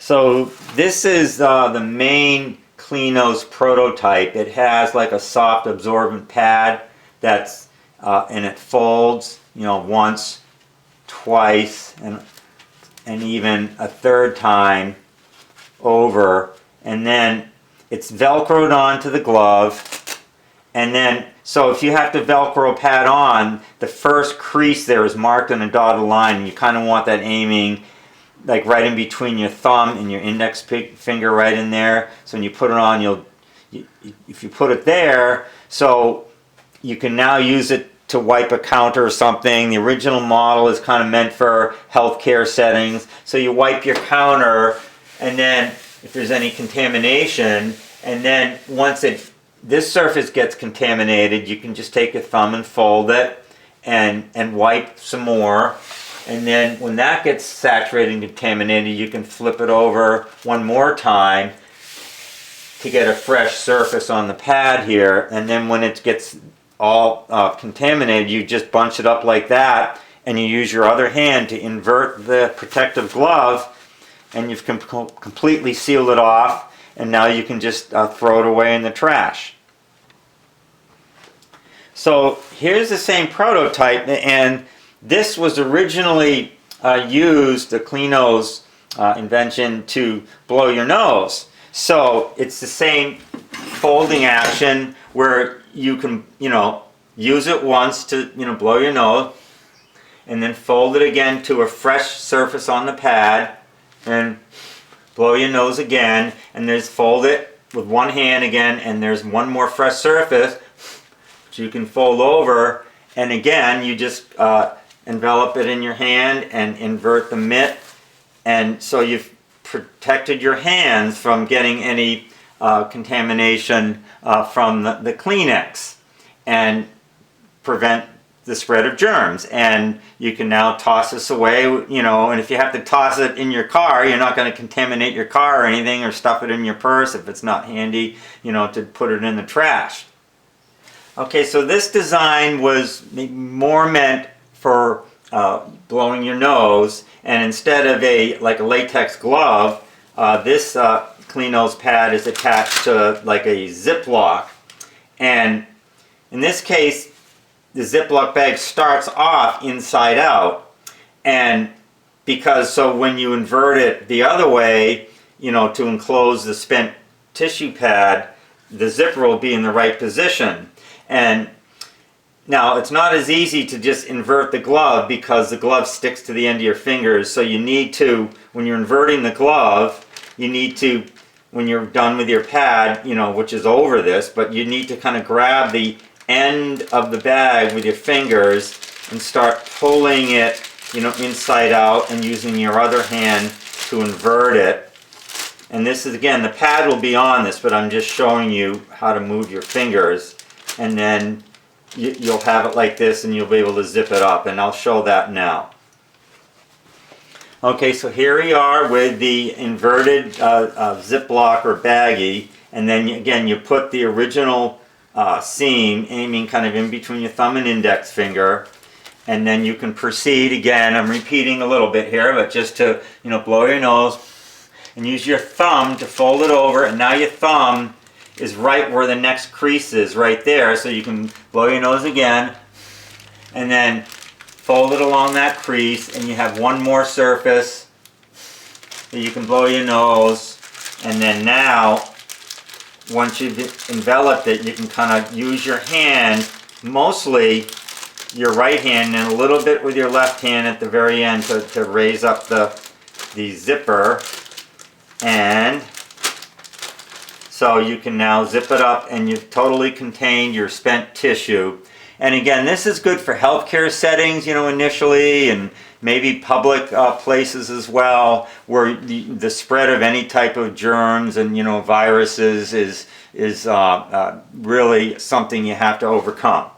So this is the main Kleenose prototype. It has like a soft absorbent pad that's and it folds, once, twice, and even a third time over, and then it's velcroed onto the glove. And then, so if you have to velcro a pad on, the first crease there is marked in a dotted line, and you kind of want that aiming like right in between your thumb and your index finger, right in there. So when you put it on, if you put it there, so you can now use it to wipe a counter or something. The original model is kind of meant for healthcare settings. So you wipe your counter, and then if there's any contamination, and then once this surface gets contaminated, you can just take your thumb and fold it and wipe some more. And then when that gets saturated and contaminated, you can flip it over one more time to get a fresh surface on the pad here. And then when it gets all contaminated, you just bunch it up like that, and you use your other hand to invert the protective glove, and you've completely sealed it off, and now you can just throw it away in the trash. So here's the same prototype, and this was originally used, the Kleenose invention, to blow your nose. So it's the same folding action where you can, use it once to, blow your nose, and then fold it again to a fresh surface on the pad, and blow your nose again, and there's fold it with one hand again, and there's one more fresh surface which you can fold over, and again you just envelop it in your hand and invert the mitt, and so you've protected your hands from getting any contamination from the Kleenex, and prevent the spread of germs. And you can now toss this away, and if you have to toss it in your car, you're not going to contaminate your car or anything, or stuff it in your purse if it's not handy, to put it in the trash. Okay, so this design was more meant for blowing your nose, and instead of a latex glove, this Kleenose pad is attached to like a Ziploc, and in this case the Ziploc bag starts off inside out, and so when you invert it the other way, to enclose the spent tissue pad, the zipper will be in the right position. And now it's not as easy to just invert the glove because the glove sticks to the end of your fingers, so you need to, when you're inverting the glove, you need to, when you're done with your pad, which is over this, but you need to kind of grab the end of the bag with your fingers and start pulling it, inside out, and using your other hand to invert it. And this is, again, the pad will be on this, but I'm just showing you how to move your fingers, and then you'll have it like this, and you'll be able to zip it up, and I'll show that now. Okay, so here we are with the inverted Ziploc or baggie, and then again you put the original seam aiming kind of in between your thumb and index finger, and then you can proceed again. I'm repeating a little bit here, but just to blow your nose and use your thumb to fold it over, and now your thumb is right where the next crease is, right there, so you can blow your nose again, and then fold it along that crease, and you have one more surface that you can blow your nose. And then now, once you've enveloped it, you can kind of use your hand, mostly your right hand, and a little bit with your left hand at the very end to raise up the zipper. And so you can now zip it up, and you've totally contained your spent tissue. And again, this is good for healthcare settings, initially, and maybe public places as well, where the spread of any type of germs and viruses is really something you have to overcome.